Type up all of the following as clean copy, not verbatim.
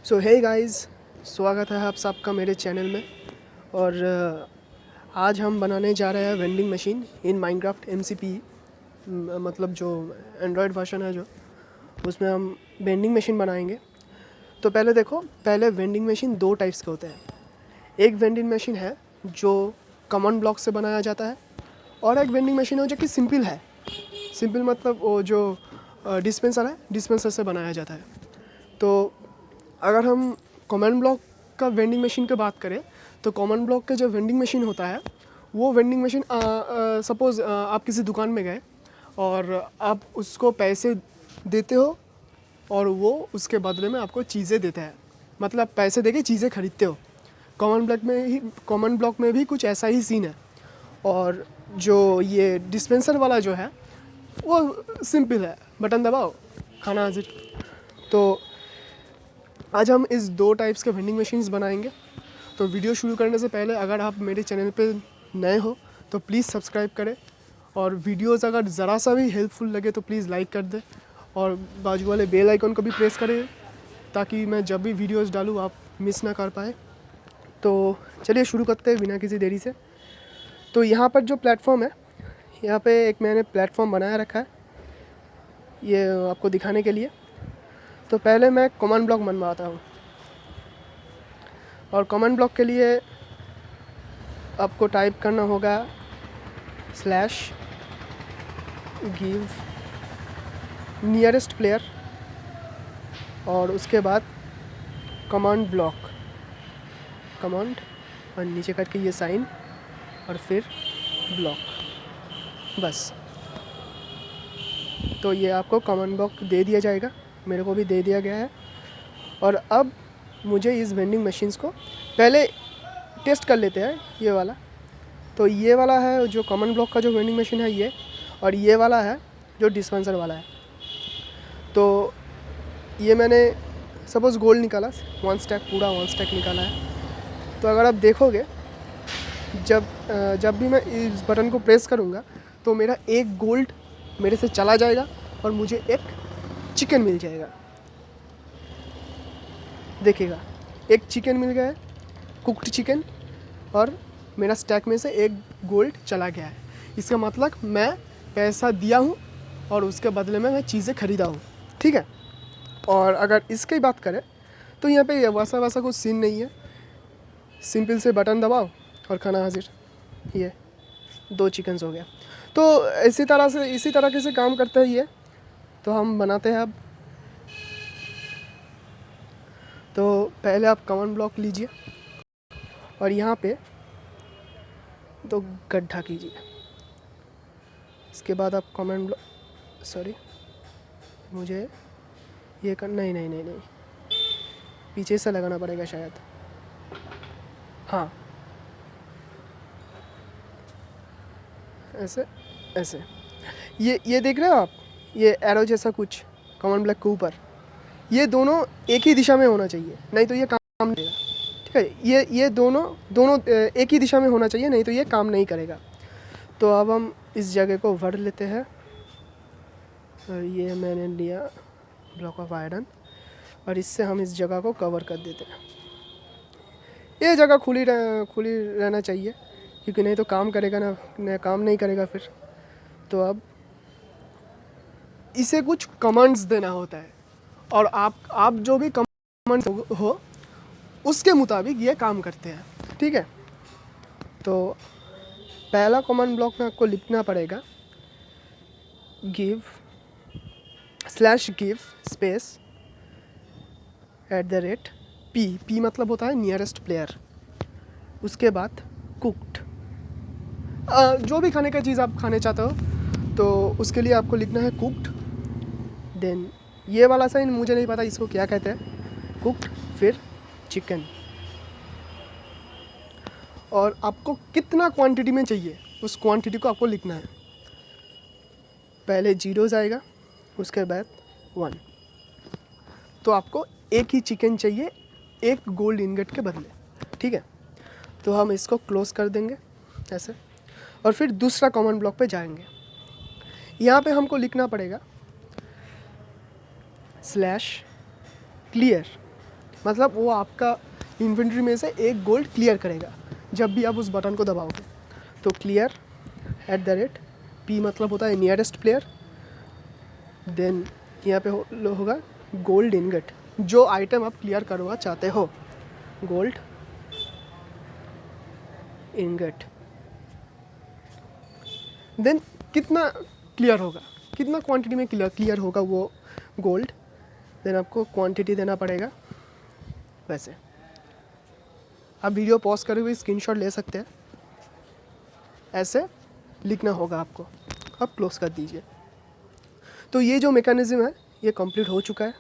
सो hey guys, स्वागत है आप सबका मेरे चैनल में। और आज हम बनाने जा रहे हैं vending machine in Minecraft MCP। मतलब जो एंड्रॉयड वर्जन है जो उसमें हम वेंडिंग मशीन बनाएंगे। तो पहले देखो, पहले वेंडिंग मशीन दो टाइप्स के होते हैं। एक वेंडिंग मशीन है जो कॉमन ब्लॉक से बनाया जाता है, और एक वेंडिंग मशीन है जो कि सिंपल है। सिंपल मतलब वो जो डिस्पेंसर है, डिस्पेंसर से बनाया जाता है। तो अगर हम कॉमन ब्लॉक का वेंडिंग मशीन की बात करें तो कॉमन ब्लॉक का जो वेंडिंग मशीन होता है वो वेंडिंग मशीन, सपोज़ आप किसी दुकान में गए और आप उसको पैसे देते हो और वो उसके बदले में आपको चीज़ें देता है। मतलब पैसे देके चीज़ें खरीदते हो। कॉमन ब्लॉक में भी कुछ ऐसा ही सीन है। और जो ये डिस्पेंसर वाला जो है वो सिंपल है, बटन दबाओ खाना हाजिर। तो आज हम इस दो टाइप्स के वेंडिंग मशीन्स बनाएंगे। तो वीडियो शुरू करने से पहले अगर आप मेरे चैनल पे नए हो तो प्लीज़ सब्सक्राइब करें, और वीडियोस अगर ज़रा सा भी हेल्पफुल लगे तो प्लीज़ लाइक कर दें, और बाजू वाले बेल आइकन को भी प्रेस करें ताकि मैं जब भी वीडियोस डालूँ आप मिस ना कर पाए। तो चलिए शुरू करते हैं बिना किसी देरी से। तो यहाँ पर जो प्लेटफॉर्म है, यहाँ पे एक मैंने प्लेटफॉर्म बनाया रखा है ये आपको दिखाने के लिए। तो पहले मैं कॉमन ब्लॉक बनवाता हूँ, और कॉमन ब्लॉक के लिए आपको टाइप करना होगा /give नियरेस्ट प्लेयर, और उसके बाद कमांड ब्लॉक, कमांड और नीचे करके ये साइन और फिर ब्लॉक, बस। तो ये आपको कमांड ब्लॉक दे दिया जाएगा, मेरे को भी दे दिया गया है। और अब मुझे इस वेंडिंग मशीन्स को पहले टेस्ट कर लेते हैं ये वाला। तो ये वाला है जो कॉमन ब्लॉक का जो वेंडिंग मशीन है ये, और ये वाला है जो डिस्पेंसर वाला है। तो ये मैंने सपोज़ गोल्ड निकाला, 1 स्टैक, पूरा 1 स्टैक निकाला है। तो अगर आप देखोगे जब भी मैं इस बटन को प्रेस करूँगा तो मेरा एक गोल्ड मेरे से चला जाएगा और मुझे एक चिकन मिल जाएगा। देखिएगा, एक चिकन मिल गया है, कुक्ड चिकन, और मेरा स्टैक में से एक गोल्ड चला गया है। इसका मतलब मैं पैसा दिया हूँ और उसके बदले में मैं चीज़ें खरीदा हूँ, ठीक है। और अगर इसकी बात करें तो यहाँ पे वैसा कुछ सीन नहीं है। सिंपल से बटन दबाओ और खाना हाजिर, ये 2 चिकन्स हो गया। तो इसी तरह से काम करता है ये। तो हम बनाते हैं अब। तो पहले आप कॉमन ब्लॉक लीजिए और यहाँ पे तो गड्ढा कीजिए। इसके बाद आप कॉमन ब्लॉक, सॉरी मुझे ये कर, नहीं, पीछे से लगाना पड़ेगा शायद। हाँ, ऐसे ये देख रहे हो आप, ये एरो जैसा कुछ कॉमन ब्लॉक के ऊपर, ये दोनों एक ही दिशा में होना चाहिए, नहीं तो ये काम नहीं करेगा, ठीक है। ये दोनों एक ही दिशा में होना चाहिए, नहीं तो ये काम नहीं करेगा। तो अब हम इस जगह को भर लेते हैं, और ये मैंने लिया ब्लॉक ऑफ आयरन, और इससे हम इस जगह को कवर कर देते हैं। ये जगह खुली रहना चाहिए, क्योंकि नहीं तो काम करेगा ना काम नहीं करेगा फिर। तो अब इसे कुछ कमांड्स देना होता है, और आप जो भी कमांड्स हो उसके मुताबिक ये काम करते हैं, ठीक है। तो पहला कमांड ब्लॉक में आपको लिखना पड़ेगा /give स्पेस @p मतलब होता है नियरेस्ट प्लेयर। उसके बाद कुक्ड, जो भी खाने का चीज़ आप खाने चाहते हो तो उसके लिए आपको लिखना है कुक्ड। देन ये वाला साइन मुझे नहीं पता इसको क्या कहते हैं, कुक्ड, फिर चिकन। और आपको कितना क्वांटिटी में चाहिए उस क्वांटिटी को आपको लिखना है। पहले 0 आएगा, उसके बाद 1। तो आपको एक ही चिकन चाहिए एक गोल्ड इनगट के बदले, ठीक है। तो हम इसको क्लोज कर देंगे ऐसे, और फिर दूसरा कॉमन ब्लॉक पे जाएंगे। यहाँ पे हमको लिखना पड़ेगा /clear मतलब वो आपका इन्वेंट्री में से एक गोल्ड क्लियर करेगा जब भी आप उस बटन को दबाओगे। तो क्लियर @p मतलब होता है नियरेस्ट प्लेयर। देन यहाँ पे होगा गोल्ड इनगट, जो आइटम आप क्लियर करवा चाहते हो, गोल्ड इनगट। देन कितना क्लियर होगा, कितना क्वांटिटी में क्लियर होगा वो गोल्ड, देन आपको क्वांटिटी देना पड़ेगा। वैसे आप वीडियो पॉज करे हुए स्क्रीनशॉट ले सकते हैं, ऐसे लिखना होगा आपको। अब क्लोज कर दीजिए। तो ये जो मैकेनिज़्म है ये कंप्लीट हो चुका है।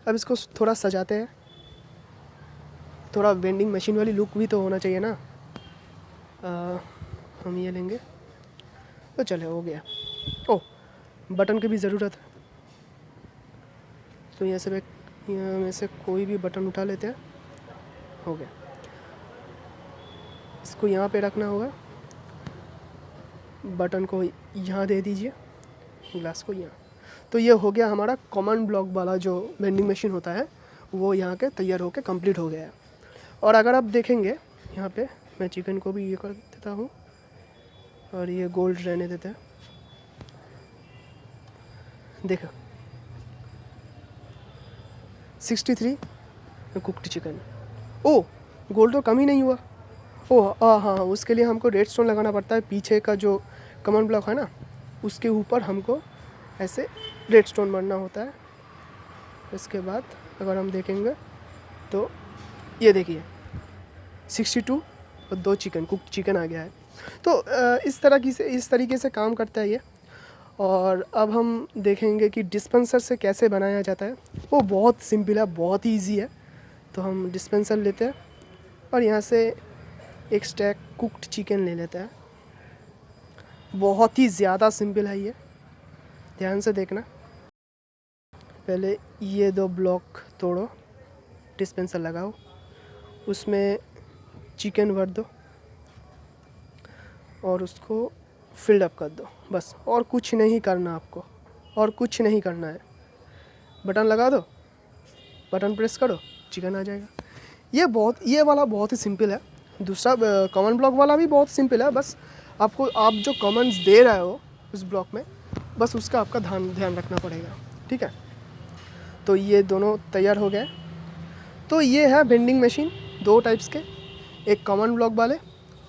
अब इसको थोड़ा सजाते हैं, थोड़ा वेंडिंग मशीन वाली लुक भी तो होना चाहिए ना। हम ये लेंगे तो चले, हो गया। ओह, बटन की भी ज़रूरत है, तो यहाँ में से कोई भी बटन उठा लेते हैं, हो गया। इसको यहाँ पे रखना होगा, बटन को यहाँ दे दीजिए, ग्लास को यहाँ। तो ये हो गया हमारा कॉमन ब्लॉक वाला जो वेंडिंग मशीन होता है, वो यहाँ के तैयार होके कंप्लीट हो गया है। और अगर आप देखेंगे यहाँ पे, मैं चिकन को भी ये कर देता हूँ और ये गोल्ड रहने देते हैं। देखो 63 कुकड चिकन। ओ, गोल्ड तो कम ही नहीं हुआ। ओह हाँ, उसके लिए हमको रेड स्टोन लगाना पड़ता है। पीछे का जो कॉमन ब्लॉक है ना, उसके ऊपर हमको ऐसे रेड स्टोन मारना होता है। इसके बाद अगर हम देखेंगे तो ये देखिए 62 और 2 चिकन, कुकड चिकन आ गया है। तो इस तरीके से काम करता है ये। और अब हम देखेंगे कि डिस्पेंसर से कैसे बनाया जाता है। वो बहुत सिंपल है, बहुत ही ईजी है। तो हम डिस्पेंसर लेते हैं और यहाँ से एक स्टैक कुकड चिकन ले लेते हैं। बहुत ही ज़्यादा सिंपल है ये, ध्यान से देखना। पहले ये 2 ब्लॉक तोड़ो, डिस्पेंसर लगाओ, उसमें चिकन भर दो और उसको फिल अप कर दो, बस। और कुछ नहीं करना आपको, और कुछ नहीं करना है। बटन लगा दो, बटन प्रेस करो, चिकन आ जाएगा। ये वाला बहुत ही सिंपल है। दूसरा कॉमन ब्लॉक वाला भी बहुत सिंपल है। बस आपको, आप जो कमेंट्स दे रहे हो उस ब्लॉक में, बस उसका आपका ध्यान रखना पड़ेगा, ठीक है। तो ये दोनों तैयार हो गए। तो ये है वेंडिंग मशीन, 2 टाइप्स के, एक कॉमन ब्लॉक वाले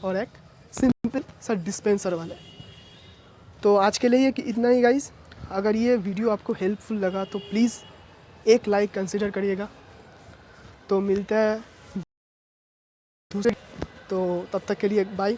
और एक सिंपल सा डिस्पेंसर वाले। तो आज के लिए इतना ही गाइस। अगर ये वीडियो आपको हेल्पफुल लगा तो प्लीज़ एक लाइक कंसिडर करिएगा। तो मिलते हैं दूसरे, तो तब तक के लिए बाय।